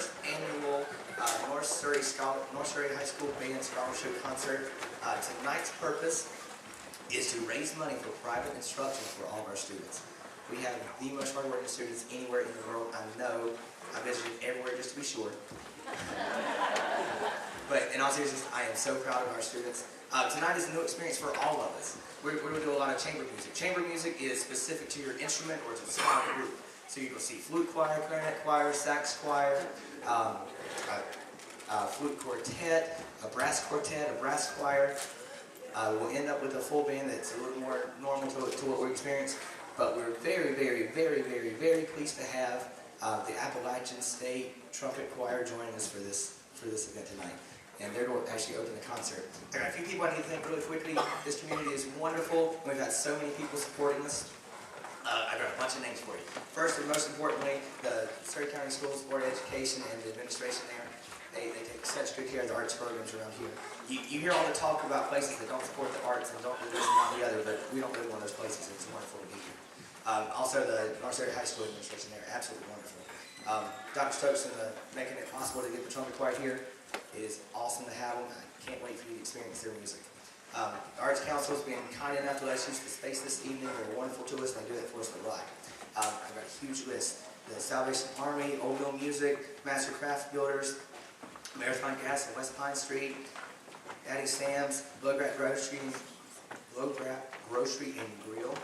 first annual North Surry High School Band Scholarship Concert. Tonight's purpose is to raise money for private instruction for all of our students. We have the most hardworking students anywhere in the world. I know. I visited everywhere just to be sure. But in all seriousness, I am so proud of our students. Tonight is a new experience for all of us. We're going to do a lot of chamber music. Chamber music is specific to your instrument or to a small group. So you will see flute choir, clarinet choir, sax choir, flute quartet, a brass quartet, a brass choir. We'll end up with a full band that's a little more normal to what we experience. But we're very, very, very, very, very pleased to have the Appalachian State Trumpet Choir joining us for this event tonight. And they're going to actually open the concert. I got a few people I need to thank really quickly. This community is wonderful. We've got so many people supporting us. I've got a bunch of names for you. First and most importantly, the Surry County Schools Board of Education and the administration there. They take such good care of the arts programs around here. You hear all the talk about places that don't support the arts and don't do this and not the other, but we don't live in one of those places. It's wonderful to be here. Also, the North Surry High School administration there, absolutely wonderful. Dr. Stokes and making it possible to get the trumpet choir here. It is awesome to have them. I can't wait for you to experience their music. The Arts Council has been kind enough to let us use the space this evening. They're wonderful to us, and they do that for us for life. I've got a huge list. The Salvation Army, Old Mill Music, Master Craft Builders, Marathon Gas on West Pine Street, Daddy Sam's, Blowgrat Grocery and Grill,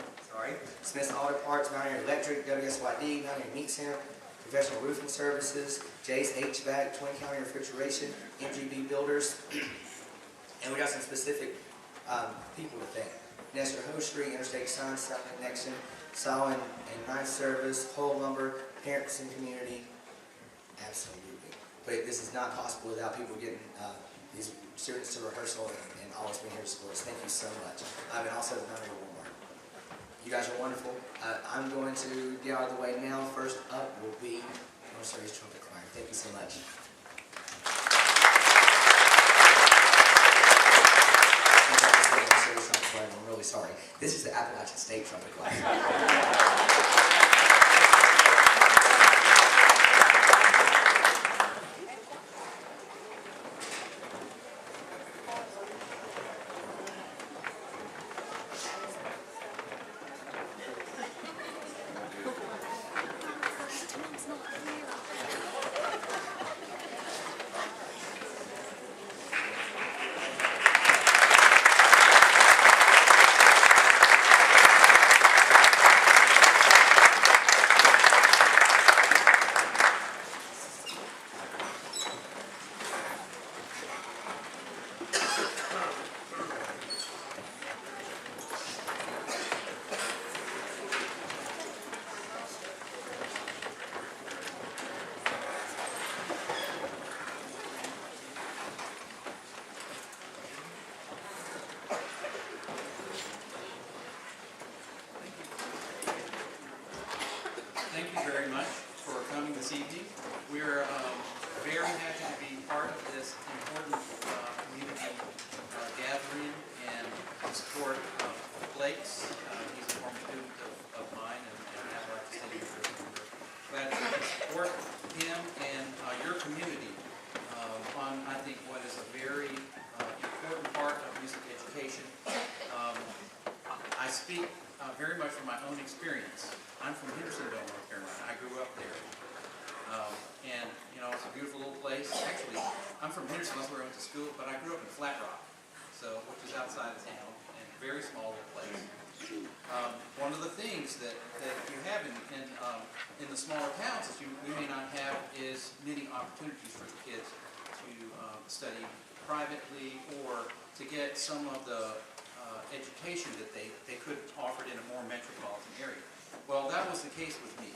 Smith's Auto Parts, Mountaineer Electric, WSYD, Mountaineer Meat Center, Professional Roofing Services, Jay's HVAC, Twin County Refrigeration, MGB Builders, and we got some specific people to thank. Nestor Hostry, Interstate Sun, South Connection, Solid and Knife Service, Whole Lumber, Parents and Community, absolutely. But this is not possible without people getting these students to rehearsal and always being here to support us. Thank you so much. And also the Mountaineer Walmart. You guys are wonderful. I'm going to get out of the way now. First up will be North Surry's Trumpet Choir. Thank you so much. I'm really sorry. This is the Appalachian State Trumpet Choir. Thank you very much for coming this evening. We're very happy to be part of this important community gathering and support of Blake's. He's a former student of mine and Appalachian State University. We're glad to support him and your community on, I think, what is a very important part of music education. I speak very much from my own experience. I'm from Hendersonville, North Carolina. I grew up there. And, you know, it's a beautiful little place. Actually, I'm from Hendersonville, that's where I went to school, but I grew up in Flat Rock, which is outside of town, and a very small little place. One of the things that you have in the smaller towns that we may not have is many opportunities for the kids to study privately or to get some of the education that they could offer in a more metropolitan area. Well, that was the case with me.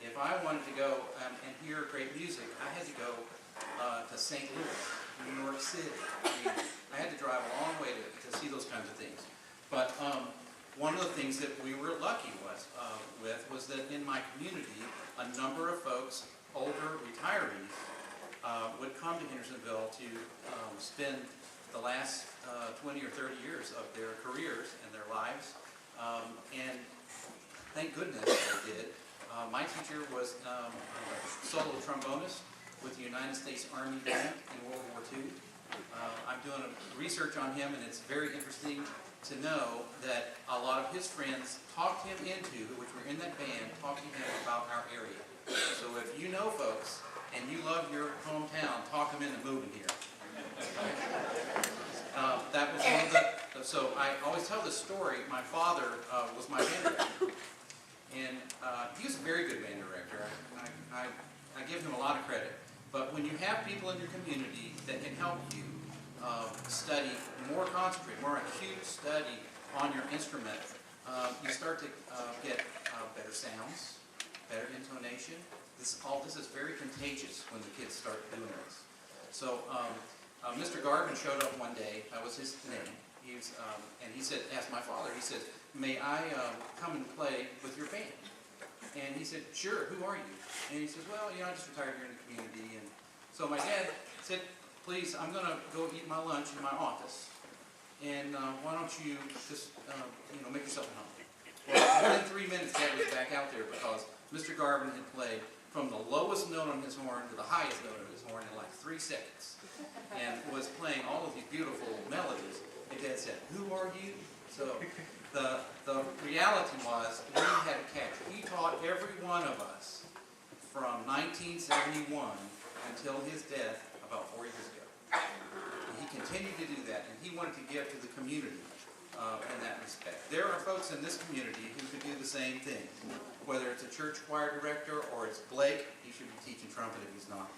If I wanted to go and hear great music, I had to go to St. Louis, New York City. I had to drive a long way to see those kinds of things. But one of the things that we were lucky was that in my community, a number of folks, older retirees, would come to Hendersonville to spend the last 20 or 30 years of their careers and their lives. And thank goodness they did. My teacher was a solo trombonist with the United States Army Band in World War II. I'm doing research on him, and it's very interesting to know that a lot of his friends talked him into, which were in that band, talked to him about our area. So if you know folks and you love your hometown, talk them into moving here. That was one of the, so I always tell this story. My father was my band director, and he was a very good band director. I give him a lot of credit. But when you have people in your community that can help you study, more concentrate, more acute study on your instrument, you start to get better sounds, better intonation. All this is very contagious when the kids start doing this. So Mr. Garvin showed up one day. That was his name. And he said, asked my father, he said, "May I come and play with your band?" And he said, "Sure, who are you?" And he said, "Well, I just retired here in the community." And so my dad said, "Please, I'm going to go eat my lunch in my office. And why don't you just, make yourself at home?" Well, within 3 minutes, Dad was back out there because Mr. Garvin had played from the lowest note on his horn to the highest note on his horn in like 3 seconds. And was playing all of these beautiful melodies. And Dad said, "Who are you?" So the reality was we had a catch. He taught every one of us from 1971 until his death about 4 years ago. And he continued to do that, and he wanted to give to the community in that respect. There are folks in this community who could do the same thing. Whether it's a church choir director or it's Blake, he should be teaching trumpet if he's not.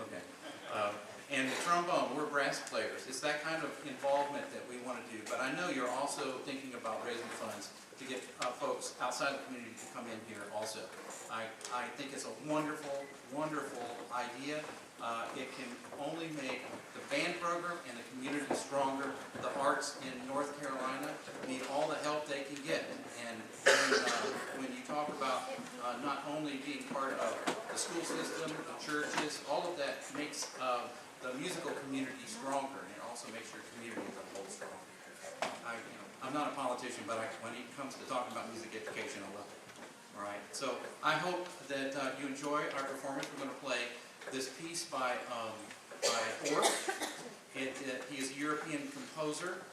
Okay. And the trombone, we're brass players. It's that kind of involvement that we want to do. But I know you're also thinking about raising funds to get folks outside the community to come in here also. I think it's a wonderful, wonderful idea. It can only make the band program and the community stronger. The arts in North Carolina need all the help they can get. And when you talk about not only being part of the school system, the churches, all of that makes the musical community stronger, and it also makes your community as a whole stronger. I'm not a politician, but when it comes to talking about music education, I love it. All right, so I hope that you enjoy our performance. We're going to play this piece by Orff. He is a European composer.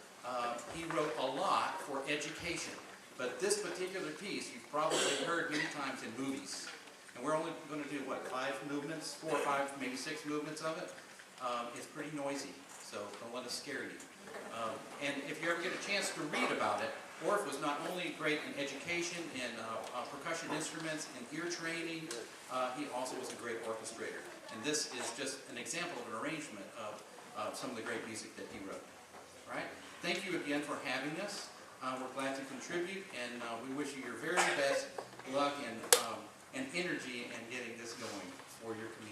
He wrote a lot for education, but this particular piece you've probably heard many times in movies. And we're only going to do, 4 or 5, maybe 6 movements of it. It's pretty noisy, so don't let us scare you. And if you ever get a chance to read about it, Orff was not only great in education, in percussion instruments, in ear training, he also was a great orchestrator. And this is just an example of an arrangement of some of the great music that he wrote. All right? Thank you again for having us. We're glad to contribute, and we wish you your very best luck and energy in getting this going for your community.